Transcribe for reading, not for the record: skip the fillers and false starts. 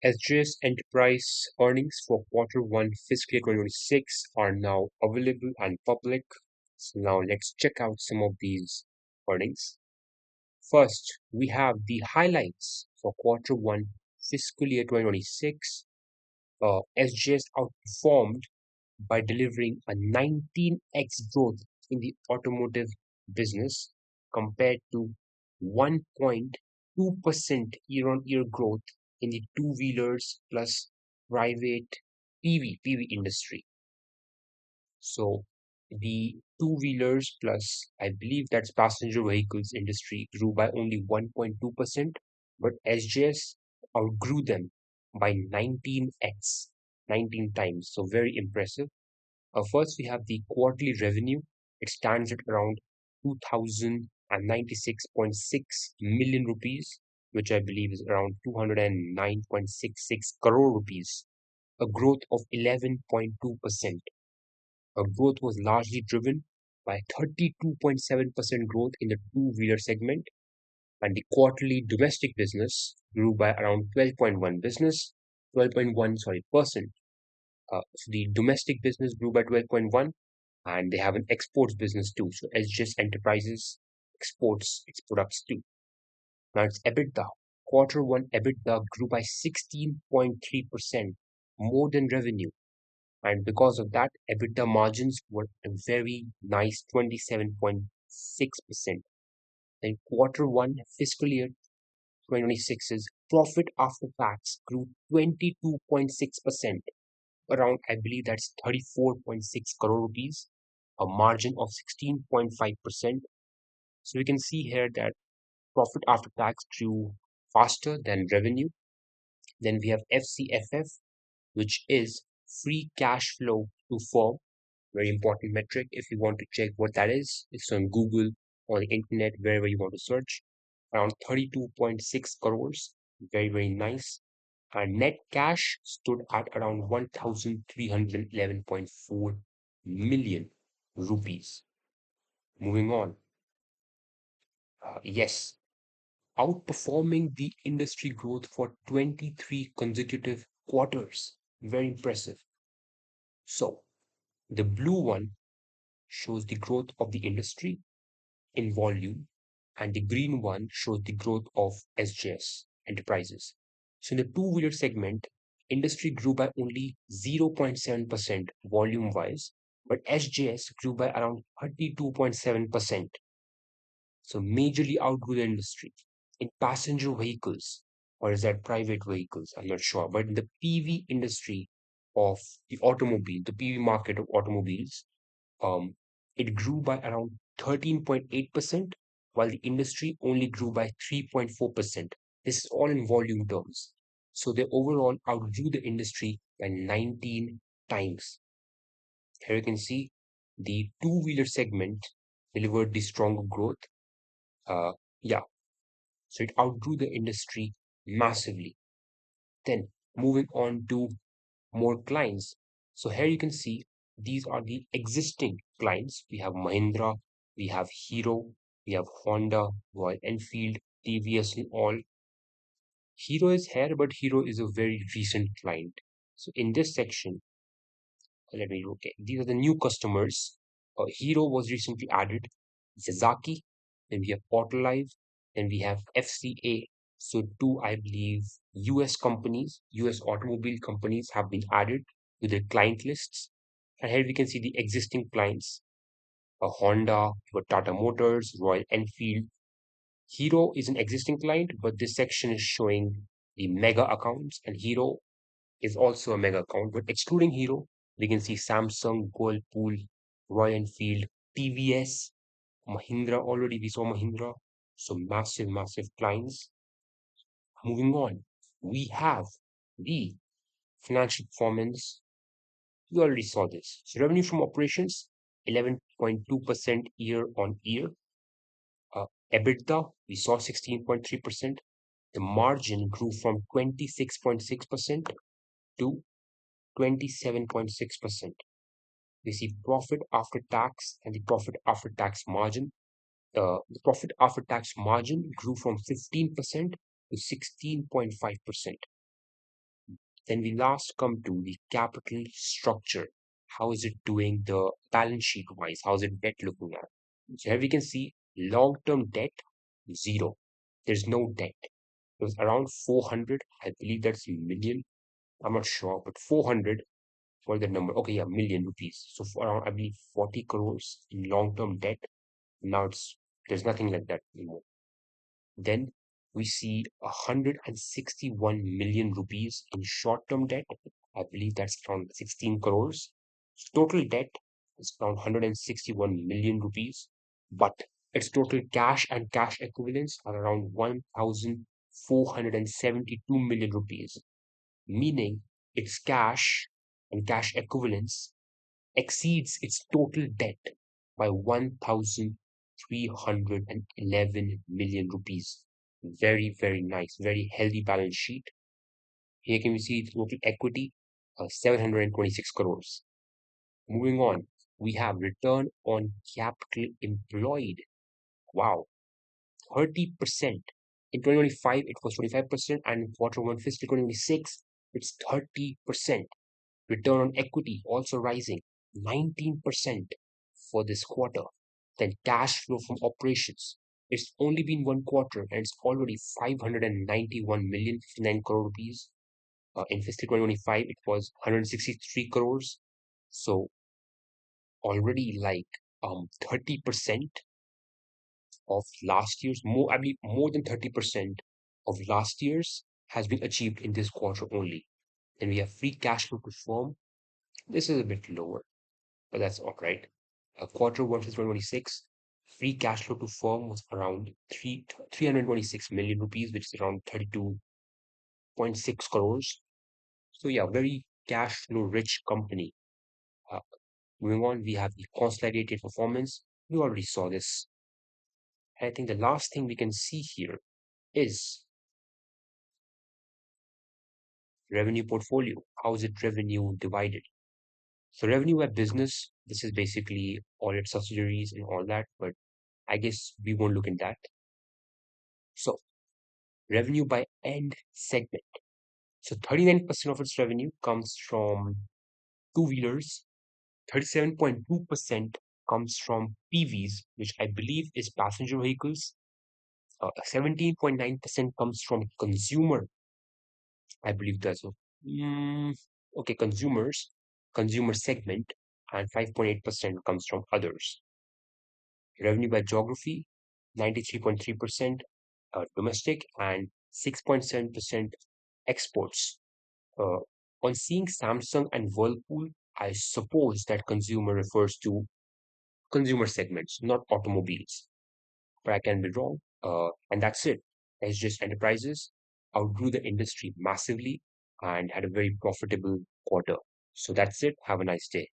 SGS Enterprise earnings for Q1 fiscal year 2026 are now available and public. So now let's check out some of these earnings. First, we have the highlights for Q1 fiscal year 2026. SGS outperformed by delivering a 19x growth in the automotive business compared to 1.2% year-on-year growth in the two-wheelers plus private PV industry. So the two-wheelers plus, I believe that's passenger vehicles industry grew by only 1.2%, but SJS outgrew them by 19x, 19 times. So very impressive. First, we have the quarterly revenue. It stands at around 2096.6 million rupees, which I believe is around 209.66 crore rupees, a growth of 11.2%. Growth was largely driven by 32.7% growth in the two-wheeler segment, and the quarterly domestic business grew by around 12.1 sorry, percent. So the domestic business grew by 12.1, and they have an exports business too. So SGS Enterprises exports its products too. Now its EBITDA. Q1 EBITDA grew by 16.3%, more than revenue. And because of that, EBITDA margins were a very nice 27.6%. Then Q1 fiscal year 2026's profit after tax grew 22.6%, around, I believe that's 34.6 crore rupees, a margin of 16.5%. So we can see here that profit after tax grew faster than revenue. Then we have FCFF, which is free cash flow to firm. Very important metric. If you want to check what that is, it's on Google or the internet, wherever you want to search. Around 32.6 crores. Very, very nice. And net cash stood at around 1,311.4 million rupees. Moving on. Yes, outperforming the industry growth for 23 consecutive quarters. Very impressive. So, the blue one shows the growth of the industry in volume, and the green one shows the growth of SJS Enterprises. So, in the two-wheeler segment, industry grew by only 0.7% volume wise, but SJS grew by around 32.7%. So, majorly outgrew the industry. In passenger vehicles, or is that private vehicles? I'm not sure. But in the PV industry of the automobile, the PV market of automobiles, um, it grew by around 13.8%, while the industry only grew by 3.4%. This is all in volume terms. So they overall outgrew the industry by 19 times. Here you can see the two-wheeler segment delivered the stronger growth. Yeah, so it outgrew the industry massively. Then moving on to more clients. So here you can see these are the existing clients. We have Mahindra, we have Hero, we have Honda, Royal Enfield, TVS and all. Hero is here, but Hero is a very recent client. So in this section, let me look at these are the new customers. Hero was recently added, Yazaki, then we have Autolive, then we have FCA. So two, I believe, US companies, US automobile companies have been added to the client lists. And here we can see the existing clients, Honda, Tata Motors, Royal Enfield. Hero is an existing client, but this section is showing the mega accounts, and Hero is also a mega account. But excluding Hero, we can see Samsung, Whirlpool, Royal Enfield, TVS, Mahindra. Already we saw Mahindra. So massive, massive clients. Moving on, we have the financial performance. You already saw this. So revenue from operations, 11.2% year on year. EBITDA, we saw 16.3%. The margin grew from 26.6% to 27.6%. We see profit after tax and the profit after tax margin. The profit after tax margin grew from 15% to 16.5%. Then we last come to the capital structure. How is it doing the balance sheet wise? How is it debt looking at? So here we can see long-term debt, zero. There's no debt. It was around 400. I believe that's million. I'm not sure, but 400 for the number. Okay, yeah, million rupees. So for around, I believe, 40 crores in long-term debt. Now there's nothing like that anymore. Then we see 161 million rupees in short-term debt. I believe that's around 16 crores. Total debt is around 161 million rupees, but its total cash and cash equivalents are around 1,472 million rupees, meaning its cash and cash equivalents exceeds its total debt by 1,311 million rupees. Very, very nice, very healthy balance sheet. Here can we see total equity, 726 crores. Moving on, we have return on capital employed. Wow, 30%. In 2025, it was 25%, and in quarter one fiscal 2026, it's 30%. Return on equity also rising 19% for this quarter. Then cash flow from operations. It's only been one quarter and it's already 591 million, 59 crore rupees. In fiscal 2025, it was 163 crores. So already like 30% of last year's, more, I believe more than 30% of last year's has been achieved in this quarter only. Then we have free cash flow to firm. This is a bit lower, but that's all right. Quarter one fiscal 2026, free cash flow to firm was around 326 million rupees, which is around 32.6 crores. So yeah, very cash flow rich company. Uh, Moving on, we have the consolidated performance. We already saw this. I think the last thing we can see here is revenue portfolio. How is it revenue divided? So revenue by business, this is basically all its subsidiaries and all that, but I guess we won't look at that. So revenue by end segment. So 39% of its revenue comes from two-wheelers, 37.2% comes from PVs, which I believe is passenger vehicles, 17.9% comes from consumer, I believe that's okay, consumer segment, and 5.8% comes from others. Revenue by geography, 93.3% domestic and 6.7% exports. Uh, on seeing Samsung and Whirlpool, I suppose that consumer refers to consumer segments, not automobiles. But I can be wrong. And that's it. SGS Enterprises outgrew the industry massively and had a very profitable quarter. So that's it. Have a nice day.